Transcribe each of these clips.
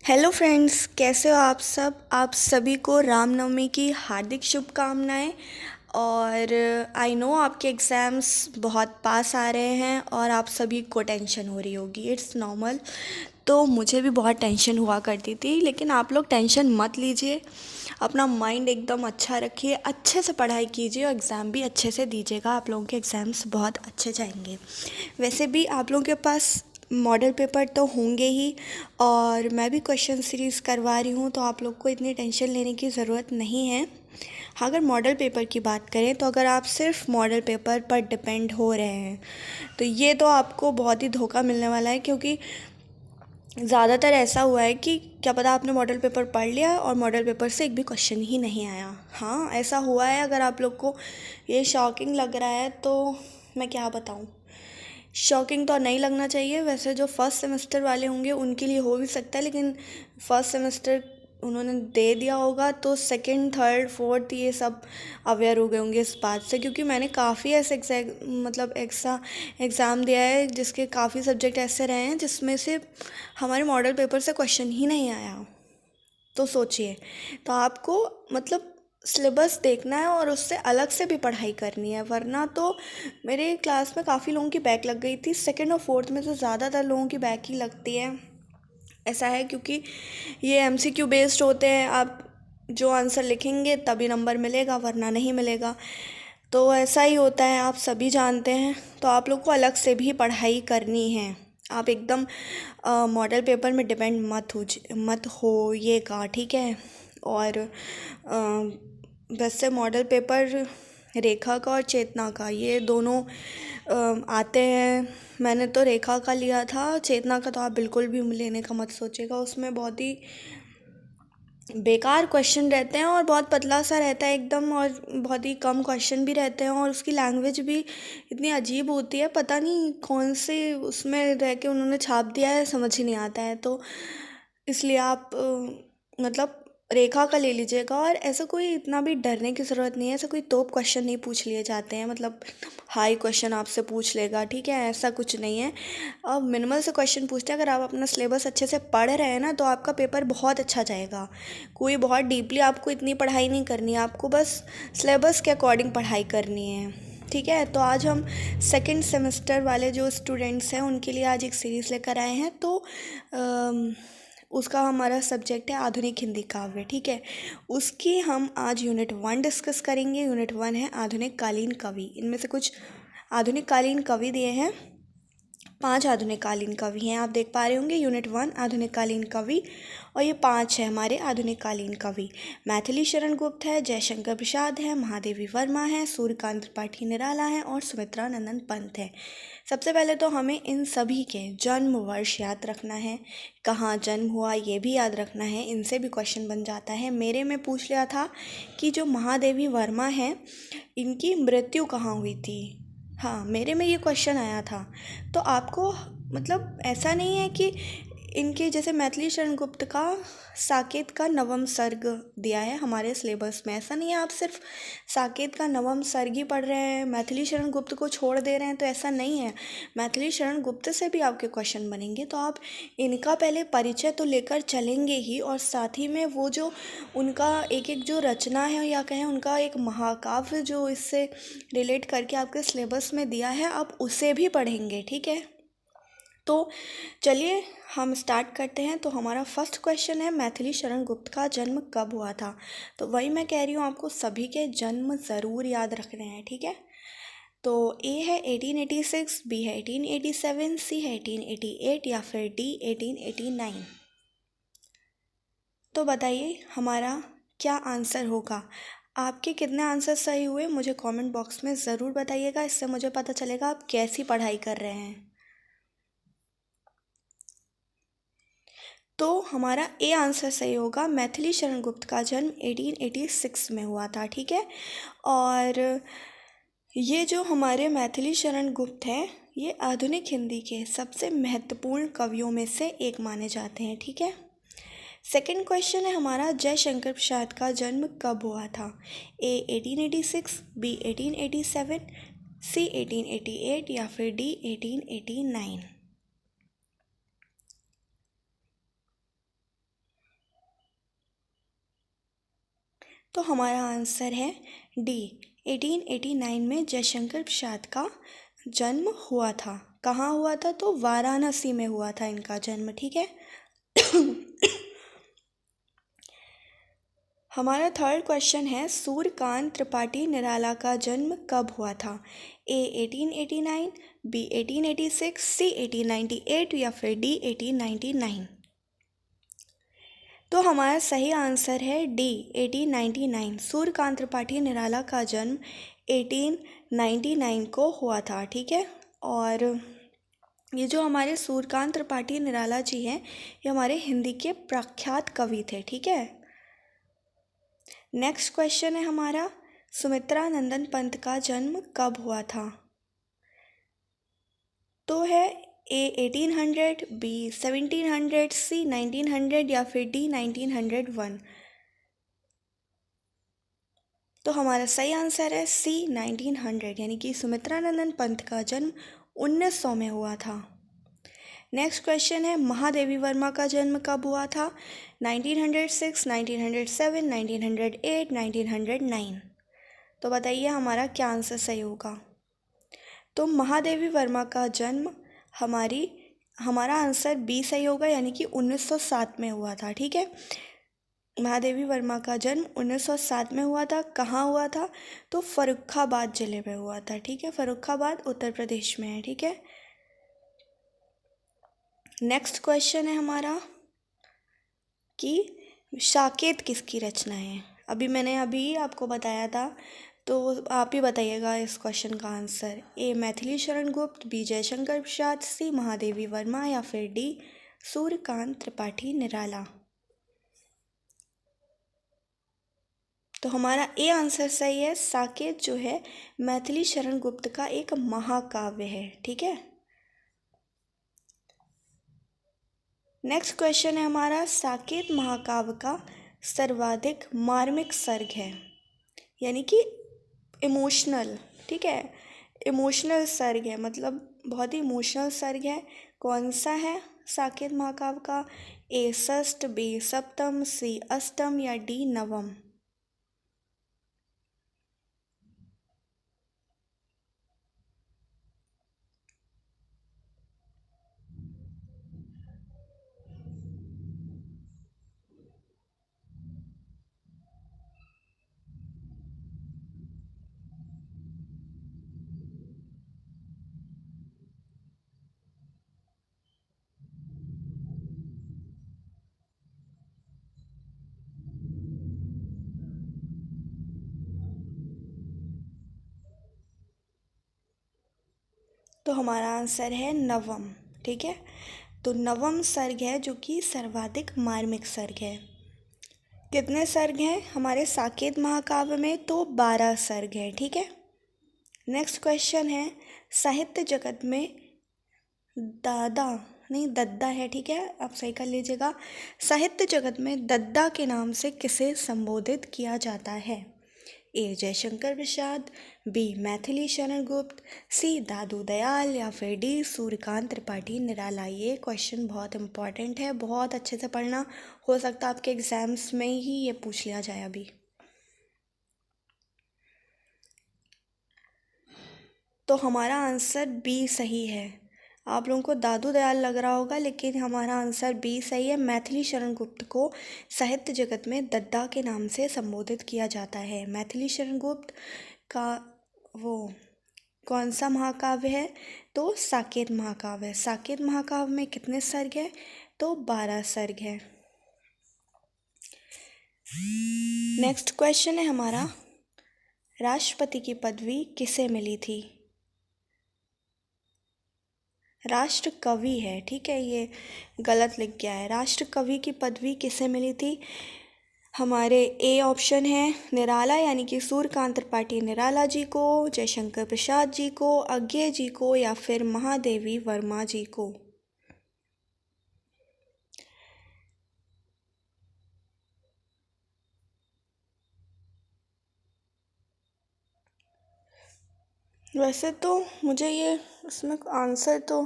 Hello friends, कैसे हो आप सब। आप सभी को रामनवमी की हार्दिक शुभकामनाएं। और आई नो आपके एग्ज़ाम्स बहुत पास आ रहे हैं और आप सभी को टेंशन हो रही होगी। It's normal. तो मुझे भी बहुत टेंशन हुआ करती थी, लेकिन आप लोग टेंशन मत लीजिए। अपना माइंड एकदम अच्छा रखिए, अच्छे से पढ़ाई कीजिए और एग्ज़ाम भी अच्छे से दीजिएगा। आप लोगों के एग्ज़ाम्स बहुत अच्छे जाएंगे। वैसे भी आप लोगों के पास मॉडल पेपर तो होंगे ही, और मैं भी क्वेश्चन सीरीज़ करवा रही हूँ, तो आप लोग को इतनी टेंशन लेने की ज़रूरत नहीं है। हाँ, अगर मॉडल पेपर की बात करें तो अगर आप सिर्फ मॉडल पेपर पर डिपेंड हो रहे हैं तो ये तो आपको बहुत ही धोखा मिलने वाला है, क्योंकि ज़्यादातर ऐसा हुआ है कि क्या पता आपने मॉडल पेपर पढ़ लिया और मॉडल पेपर से एक भी क्वेश्चन ही नहीं आया। हाँ, ऐसा हुआ है। अगर आप लोग को ये शॉकिंग लग रहा है तो मैं क्या बताऊँ। शॉकिंग तो नहीं लगना चाहिए। वैसे जो फर्स्ट सेमेस्टर वाले होंगे उनके लिए हो भी सकता है, लेकिन फर्स्ट सेमेस्टर उन्होंने दे दिया होगा तो सेकंड थर्ड फोर्थ ये सब अवेयर हो गए होंगे इस बात से, क्योंकि मैंने काफ़ी ऐसे एग्ज़ाम दिया है जिसके काफ़ी सब्जेक्ट ऐसे रहे हैं जिसमें से हमारे मॉडल पेपर से क्वेश्चन ही नहीं आया। तो सोचिए, तो आपको मतलब सिलेबस देखना है और उससे अलग से भी पढ़ाई करनी है, वरना तो मेरे क्लास में काफ़ी लोगों की बैक लग गई थी। सेकंड और फोर्थ में तो ज़्यादातर लोगों की बैक ही लगती है। ऐसा है क्योंकि ये एमसीक्यू बेस्ड होते हैं। आप जो आंसर लिखेंगे तभी नंबर मिलेगा, वरना नहीं मिलेगा। तो ऐसा ही होता है, आप सभी जानते हैं। तो आप लोग को अलग से भी पढ़ाई करनी है। आप एकदम मॉडल पेपर में डिपेंड मत होइएगा, ठीक है। और वैसे मॉडल पेपर रेखा का और चेतना का ये दोनों आते हैं। मैंने तो रेखा का लिया था, चेतना का तो आप बिल्कुल भी लेने का मत सोचेगा। उसमें बहुत ही बेकार क्वेश्चन रहते हैं और बहुत पतला सा रहता है एकदम, और बहुत ही कम क्वेश्चन भी रहते हैं, और उसकी लैंग्वेज भी इतनी अजीब होती है। पता नहीं कौन से उसमें रह के उन्होंने छाप दिया है, समझ ही नहीं आता है। तो इसलिए आप मतलब रेखा का ले लीजिएगा। और ऐसा कोई इतना भी डरने की ज़रूरत नहीं है। ऐसा कोई तोप क्वेश्चन नहीं पूछ लिए जाते हैं, मतलब हाई क्वेश्चन आपसे पूछ लेगा, ठीक है, ऐसा कुछ नहीं है। अब मिनिमल से क्वेश्चन पूछते हैं। अगर आप अपना सिलेबस अच्छे से पढ़ रहे हैं ना तो आपका पेपर बहुत अच्छा जाएगा। कोई बहुत डीपली आपको इतनी पढ़ाई नहीं करनी है, आपको बस सिलेबस के अकॉर्डिंग पढ़ाई करनी है, ठीक है। तो आज हम सेकंड सेमेस्टर वाले जो स्टूडेंट्स हैं उनके लिए आज एक सीरीज़ लेकर आए हैं। तो उसका हमारा सब्जेक्ट है आधुनिक हिंदी काव्य, ठीक है। उसकी हम आज यूनिट 1 डिस्कस करेंगे। यूनिट 1 है आधुनिक कालीन कवि। इनमें से कुछ आधुनिक कालीन कवि दिए हैं। 5 आधुनिक कालीन कवि हैं, आप देख पा रहे होंगे। यूनिट 1 आधुनिक कालीन कवि, और ये 5 है हमारे आधुनिक कालीन कवि। मैथिली शरण गुप्त है, जयशंकर प्रसाद है, महादेवी वर्मा है, सूर्यकांत त्रिपाठी निराला है, और सुमित्रा नंदन पंत है। सबसे पहले तो हमें इन सभी के जन्म वर्ष याद रखना है, कहाँ जन्म हुआ ये भी याद रखना है। इनसे भी क्वेश्चन बन जाता है। मेरे में पूछ लिया था कि जो महादेवी वर्मा है इनकी मृत्यु कहाँ हुई थी। हाँ, मेरे में ये क्वेश्चन आया था। तो आपको मतलब ऐसा नहीं है कि इनके जैसे मैथिली शरण गुप्त का साकेत का नवम सर्ग दिया है हमारे सिलेबस में, ऐसा नहीं है आप सिर्फ साकेत का नवम सर्ग ही पढ़ रहे हैं, मैथिली शरण गुप्त को छोड़ दे रहे हैं, तो ऐसा नहीं है। मैथिली शरण गुप्त से भी आपके क्वेश्चन बनेंगे, तो आप इनका पहले परिचय तो लेकर चलेंगे ही, और साथ ही में वो जो उनका एक एक जो रचना है, या कहें उनका एक महाकाव्य जो इससे रिलेट करके आपके सिलेबस में दिया है, आप उसे भी पढ़ेंगे, ठीक है। तो चलिए हम स्टार्ट करते हैं। तो हमारा फर्स्ट क्वेश्चन है मैथिली शरण गुप्त का जन्म कब हुआ था। तो वही मैं कह रही हूँ, आपको सभी के जन्म ज़रूर याद रखने हैं, ठीक है। तो ए है 1886, बी है 1887, सी है 1888, या फिर डी 1889। तो बताइए हमारा क्या आंसर होगा। आपके कितने आंसर सही हुए मुझे कमेंट बॉक्स में ज़रूर बताइएगा, इससे मुझे पता चलेगा आप कैसी पढ़ाई कर रहे हैं। तो हमारा ए आंसर सही होगा। मैथिली शरण गुप्त का जन्म 1886 में हुआ था, ठीक है। और ये जो हमारे मैथिली शरण गुप्त हैं ये आधुनिक हिंदी के सबसे महत्वपूर्ण कवियों में से एक माने जाते हैं, ठीक है। सेकंड क्वेश्चन है हमारा, जयशंकर प्रसाद का जन्म कब हुआ था। ए 1886, बी 1887, सी 1888, या फिर डी 1889। तो हमारा आंसर है डी। 1889 में जयशंकर प्रसाद का जन्म हुआ था। कहाँ हुआ था? तो वाराणसी में हुआ था इनका जन्म, ठीक है। हमारा थर्ड क्वेश्चन है, सूर्यकांत त्रिपाठी निराला का जन्म कब हुआ था? ए 1889, बी 1886, सी 1898 या फिर डी 1899। तो हमारा सही आंसर है डी 1899। सूर्यकांत त्रिपाठी निराला का जन्म 1899 को हुआ था, ठीक है। और ये जो हमारे सूर्यकांत त्रिपाठी निराला जी हैं, ये हमारे हिंदी के प्रख्यात कवि थे, ठीक है। नेक्स्ट क्वेश्चन है हमारा, सुमित्रा नंदन पंत का जन्म कब हुआ था? तो है ए 1800, बी 1700, सी 1900 या फिर डी 1901। तो हमारा सही आंसर है सी 1900, यानी कि सुमित्रा नंदन पंत का जन्म 1900 में हुआ था। नेक्स्ट क्वेश्चन है, महादेवी वर्मा का जन्म कब हुआ था? 1906, 1907, 1908, 1909। तो बताइए हमारा क्या आंसर सही होगा। तो महादेवी वर्मा का जन्म हमारा आंसर बी सही होगा, यानी कि 1907 में हुआ था, ठीक है। महादेवी वर्मा का जन्म 1907 में हुआ था। कहाँ हुआ था? तो फर्रुखाबाद जिले में हुआ था, ठीक है। फर्रुखाबाद उत्तर प्रदेश में है, ठीक है। नेक्स्ट क्वेश्चन है हमारा कि साकेत किसकी रचना है? मैंने आपको बताया था, तो आप ही बताइएगा इस क्वेश्चन का आंसर। ए मैथिली शरण गुप्त, बी जयशंकर प्रसाद, सी महादेवी वर्मा या फिर डी सूर्यकांत त्रिपाठी निराला। तो हमारा ए आंसर सही है। साकेत जो है मैथिली शरण गुप्त का एक महाकाव्य है, ठीक है। नेक्स्ट क्वेश्चन है हमारा, साकेत महाकाव्य का सर्वाधिक मार्मिक सर्ग है, यानी कि इमोशनल, ठीक है, इमोशनल सर्ग है, मतलब बहुत ही इमोशनल सर्ग है। कौन सा है साकेत महाकाव्य का? ए षष्ठ, बी सप्तम, सी अष्टम या डी नवम। तो हमारा आंसर है नवम, ठीक है। तो नवम सर्ग है जो कि सर्वाधिक मार्मिक सर्ग है। कितने सर्ग हैं हमारे साकेत महाकाव्य में? तो 12 सर्ग है, ठीक है। नेक्स्ट क्वेश्चन है, साहित्य जगत में दादा नहीं दद्दा है, ठीक है, आप सही कर लीजिएगा। साहित्य जगत में दद्दा के नाम से किसे संबोधित किया जाता है? ए जयशंकर प्रसाद, बी मैथिली शरण गुप्त, सी दादू दयाल या फिर डी सूर्यकांत त्रिपाठी निराला। ये क्वेश्चन बहुत इंपॉर्टेंट है, बहुत अच्छे से पढ़ना, हो सकता है आपके एग्जाम्स में ही ये पूछ लिया जाए अभी। तो हमारा आंसर बी सही है। आप लोगों को दादू दयाल लग रहा होगा, लेकिन हमारा आंसर बी सही है। मैथिली शरण गुप्त को साहित्य जगत में दद्दा के नाम से संबोधित किया जाता है। मैथिली शरण गुप्त का वो कौन सा महाकाव्य है? तो साकेत महाकाव्य है। साकेत महाकाव्य में कितने सर्ग हैं? तो 12 सर्ग है। नेक्स्ट क्वेश्चन है हमारा, राष्ट्रपति की पदवी किसे मिली थी? राष्ट्र कवि है, ठीक है, ये गलत लिख गया है। राष्ट्र कवि की पदवी किसे मिली थी? हमारे ए ऑप्शन है निराला, यानी कि सूर्यकांत त्रिपाठी निराला जी को, जयशंकर प्रसाद जी को, अज्ञे जी को या फिर महादेवी वर्मा जी को। वैसे तो मुझे ये इसमें आंसर तो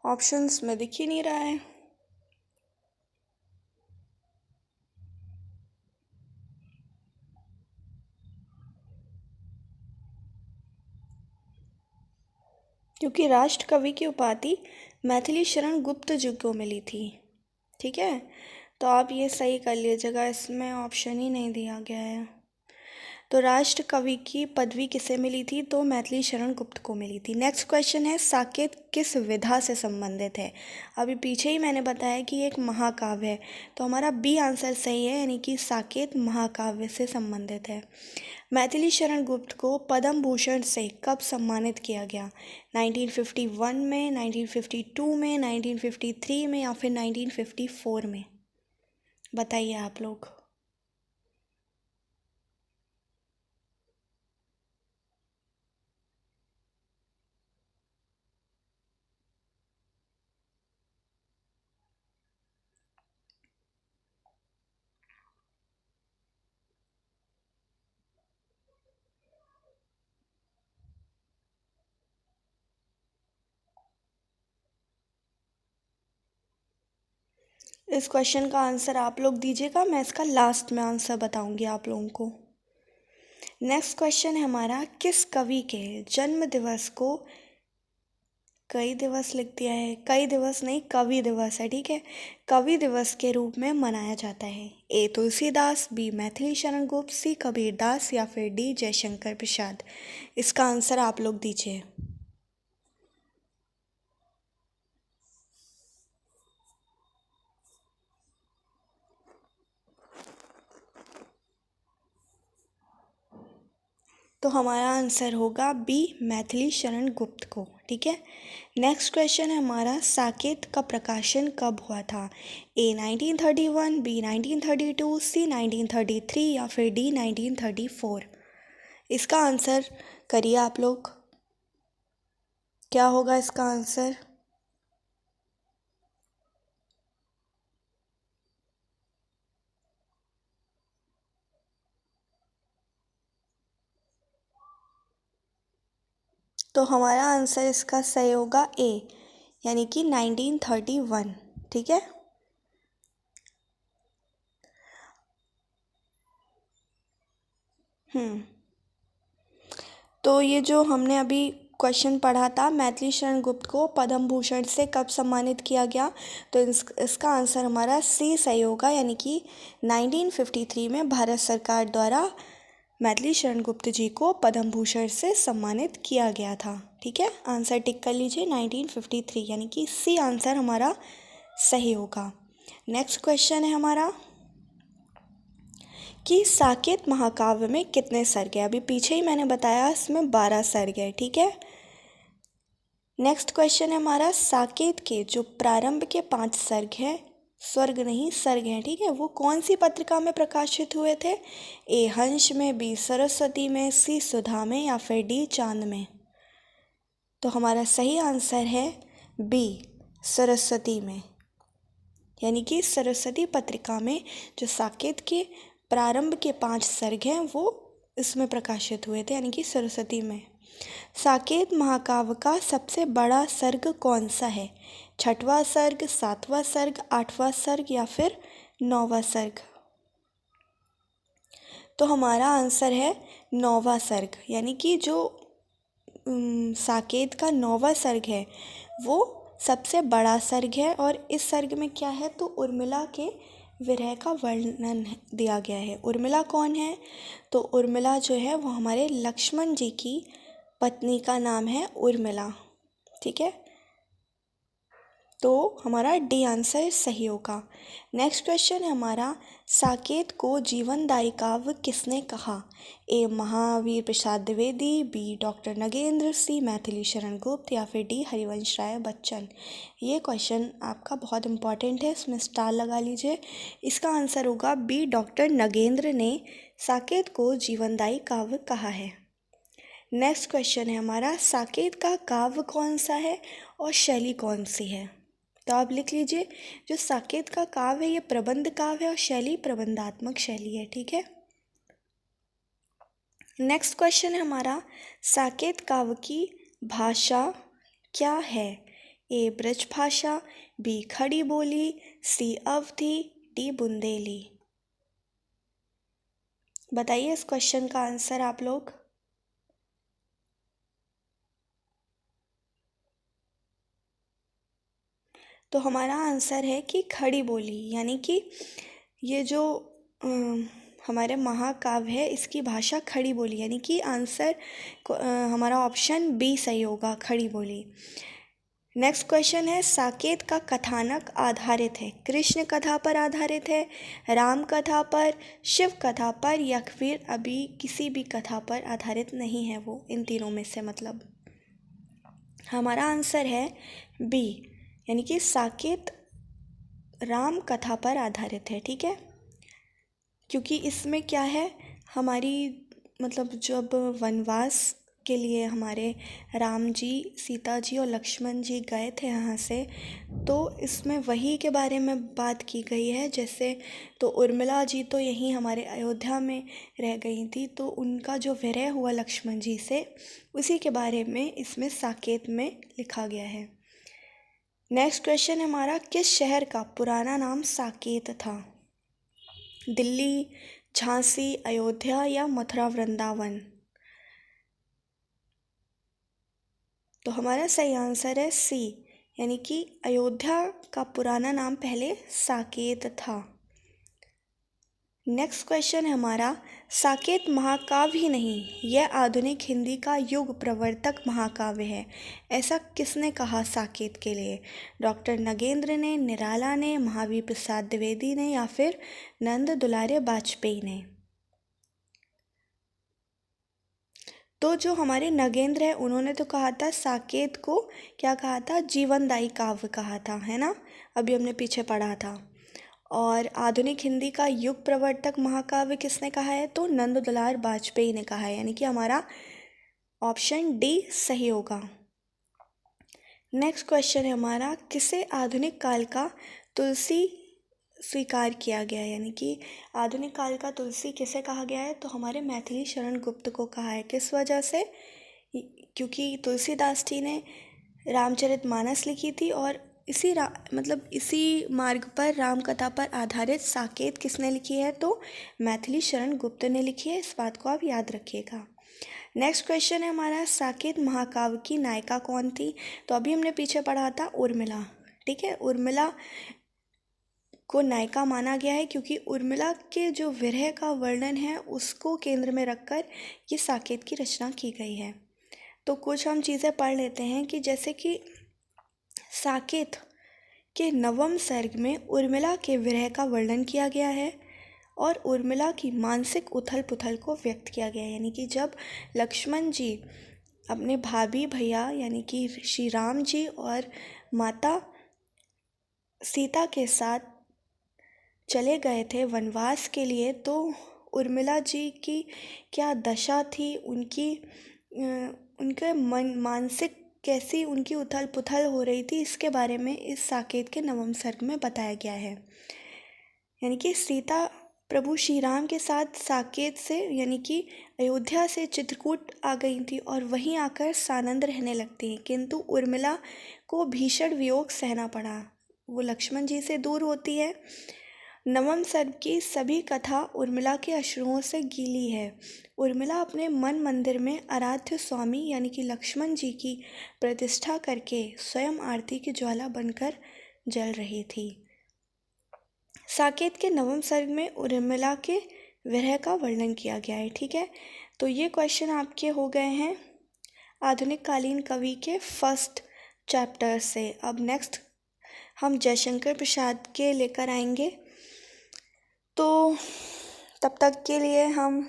ऑप्शंस में दिख ही नहीं रहा है। क्योंकि राष्ट्र कवि की उपाधि मैथिली शरण गुप्त जी को मिली थी। ठीक है, तो आप ये सही कर लीजिएगा, इसमें ऑप्शन ही नहीं दिया गया है। तो राष्ट्र कवि की पदवी किसे मिली थी? तो मैथिली शरण गुप्त को मिली थी। नेक्स्ट क्वेश्चन है, साकेत किस विधा से संबंधित है? अभी पीछे ही मैंने बताया कि एक महाकाव्य है, तो हमारा बी आंसर सही है, यानी कि साकेत महाकाव्य से संबंधित है। मैथिली शरण गुप्त को पद्म भूषण से कब सम्मानित किया गया? 1951 में, 1952 में, 1953 में या फिर 1954 में? बताइए आप लोग। इस क्वेश्चन का आंसर आप लोग दीजिएगा, मैं इसका लास्ट में आंसर बताऊंगी आप लोगों को। नेक्स्ट क्वेश्चन है हमारा, किस कवि के जन्म दिवस को, कई दिवस लिख दिया है, कई दिवस नहीं कवि दिवस है, ठीक है, कवि दिवस के रूप में मनाया जाता है? ए तुलसीदास, बी मैथिली शरण गुप्त, सी कबीर दास या फिर डी जयशंकर प्रसाद? इसका आंसर आप लोग दीजिए। तो हमारा आंसर होगा बी मैथिली शरण गुप्त को। ठीक है, नेक्स्ट क्वेश्चन है हमारा, साकेत का प्रकाशन कब हुआ था? ए 1931, बी 1932, सी 1933 या फिर डी 1934? इसका आंसर करिए आप लोग, क्या होगा इसका आंसर? तो हमारा आंसर इसका सही होगा ए, यानी कि 1931। ठीक है, हम्म, तो ये जो हमने अभी क्वेश्चन पढ़ा था, मैथिली शरण गुप्त को पद्म भूषण से कब सम्मानित किया गया, तो इसका आंसर हमारा सी सही होगा, यानी कि 1953 में भारत सरकार द्वारा मैथिली शरण गुप्त जी को पद्म भूषण से सम्मानित किया गया था। ठीक है, आंसर टिक कर लीजिए 1953, यानी कि सी आंसर हमारा सही होगा। नेक्स्ट क्वेश्चन है हमारा कि साकेत महाकाव्य में कितने सर्ग हैं? अभी पीछे ही मैंने बताया, इसमें 12 सर्ग है। ठीक है, नेक्स्ट क्वेश्चन है हमारा, साकेत के जो प्रारंभ के 5 सर्ग हैं, स्वर्ग नहीं सर्ग हैं, ठीक है, वो कौन सी पत्रिका में प्रकाशित हुए थे? ए हंस में, बी सरस्वती में, सी सुधा में या फिर डी चांद में? तो हमारा सही आंसर है बी सरस्वती में, यानी कि सरस्वती पत्रिका में जो साकेत के प्रारंभ के 5 सर्ग हैं वो इसमें प्रकाशित हुए थे, यानी कि सरस्वती में। साकेत महाकाव्य का सबसे बड़ा सर्ग कौन सा है? 6वां सर्ग, 7वां सर्ग, 8वां सर्ग या फिर 9वां सर्ग? तो हमारा आंसर है 9वां सर्ग, यानी कि जो साकेत का 9वां सर्ग है वो सबसे बड़ा सर्ग है। और इस सर्ग में क्या है, तो उर्मिला के विरह का वर्णन दिया गया है। उर्मिला कौन है? तो उर्मिला जो है वो हमारे लक्ष्मण जी की पत्नी का नाम है उर्मिला। ठीक है, तो हमारा डी आंसर सही होगा। नेक्स्ट क्वेश्चन है हमारा, साकेत को जीवनदायी काव्य किसने कहा? ए महावीर प्रसाद द्विवेदी, बी डॉक्टर नगेंद्र, सी मैथिली शरण गुप्त या फिर डी हरिवंश राय बच्चन? ये क्वेश्चन आपका बहुत इंपॉर्टेंट है, इसमें स्टार लगा लीजिए। इसका आंसर होगा बी डॉक्टर नगेंद्र ने साकेत को जीवनदायी काव्य कहा है। नेक्स्ट क्वेश्चन है हमारा, साकेत का काव्य कौन सा है और शैली कौन सी है? तो आप लिख लीजिए, जो साकेत का काव्य है ये प्रबंध काव्य है और शैली प्रबंधात्मक शैली है। ठीक है, नेक्स्ट क्वेश्चन है हमारा, साकेत काव्य की भाषा क्या है? ए ब्रज भाषा, बी खड़ी बोली, सी अवधी, डी बुंदेली? बताइए इस क्वेश्चन का आंसर आप लोग। तो हमारा आंसर है कि खड़ी बोली, यानी कि ये जो हमारे महाकाव्य है इसकी भाषा खड़ी बोली, यानी कि आंसर हमारा ऑप्शन बी सही होगा, खड़ी बोली। नेक्स्ट क्वेश्चन है, साकेत का कथानक आधारित है, कृष्ण कथा पर आधारित है, राम कथा पर, शिव कथा पर, या फिर अभी किसी भी कथा पर आधारित नहीं है वो, इन तीनों में से मतलब हमारा आंसर है बी, यानी कि साकेत राम कथा पर आधारित है। ठीक है, क्योंकि इसमें क्या है, हमारी मतलब जब वनवास के लिए हमारे राम जी, सीता जी और लक्ष्मण जी गए थे यहाँ से, तो इसमें वही के बारे में बात की गई है। जैसे तो उर्मिला जी तो यहीं हमारे अयोध्या में रह गई थी, तो उनका जो विरह हुआ लक्ष्मण जी से, उसी के बारे में इसमें साकेत में लिखा गया है। नेक्स्ट क्वेश्चन है हमारा, किस शहर का पुराना नाम साकेत था? दिल्ली, झांसी, अयोध्या या मथुरा वृंदावन? तो हमारा सही आंसर है सी, यानी कि अयोध्या का पुराना नाम पहले साकेत था। नेक्स्ट क्वेश्चन है हमारा, साकेत महाकाव्य ही नहीं, यह आधुनिक हिंदी का युग प्रवर्तक महाकाव्य है, ऐसा किसने कहा साकेत के लिए? डॉक्टर नगेंद्र ने, निराला ने, महावीर प्रसाद द्विवेदी ने, या फिर नंद दुलारे वाजपेयी ने? तो जो हमारे नगेंद्र है उन्होंने तो कहा था साकेत को, क्या कहा था, जीवनदायी काव्य कहा था, है ना, अभी हमने पीछे पढ़ा था। और आधुनिक हिंदी का युग प्रवर्तक महाकाव्य किसने कहा है? तो नंद दुलार वाजपेयी ने कहा है, यानी कि हमारा ऑप्शन डी सही होगा। नेक्स्ट क्वेश्चन है हमारा, किसे आधुनिक काल का तुलसी स्वीकार किया गया है, यानी कि आधुनिक काल का तुलसी किसे कहा गया है? तो हमारे मैथिली शरण गुप्त को कहा है। किस वजह से? क्योंकि तुलसीदास जी ने रामचरितमानस लिखी थी, और इसी मार्ग पर राम कथा पर आधारित साकेत किसने लिखी है? तो मैथिली शरण गुप्त ने लिखी है, इस बात को आप याद रखिएगा। नेक्स्ट क्वेश्चन है हमारा, साकेत महाकाव्य की नायिका कौन थी? तो अभी हमने पीछे पढ़ा था उर्मिला। ठीक है, उर्मिला को नायिका माना गया है, क्योंकि उर्मिला के जो विरह का वर्णन है उसको केंद्र में रखकर ये साकेत की रचना की गई है। तो कुछ हम चीज़ें पढ़ लेते हैं कि जैसे कि साकेत के नवम सर्ग में उर्मिला के विरह का वर्णन किया गया है, और उर्मिला की मानसिक उथल पुथल को व्यक्त किया गया है, यानी कि जब लक्ष्मण जी अपने भाभी भैया यानी कि श्री राम जी और माता सीता के साथ चले गए थे वनवास के लिए, तो उर्मिला जी की क्या दशा थी, उनके मानसिक कैसी उनकी उथल पुथल हो रही थी, इसके बारे में इस साकेत के नवम सर्ग में बताया गया है। यानी कि सीता प्रभु श्री राम के साथ साकेत से यानी कि अयोध्या से चित्रकूट आ गई थी, और वहीं आकर सानंद रहने लगती हैं, किंतु उर्मिला को भीषण वियोग सहना पड़ा, वो लक्ष्मण जी से दूर होती है। नवम सर्ग की सभी कथा उर्मिला के अश्रुओं से गीली है। उर्मिला अपने मन मंदिर में आराध्य स्वामी यानी कि लक्ष्मण जी की प्रतिष्ठा करके स्वयं आरती की ज्वाला बनकर जल रही थी। साकेत के नवम सर्ग में उर्मिला के विरह का वर्णन किया गया है। ठीक है, तो ये क्वेश्चन आपके हो गए हैं आधुनिक कालीन कवि के फर्स्ट चैप्टर से। अब नेक्स्ट हम जयशंकर प्रसाद के लेकर आएंगे, तो तब तक के लिए हम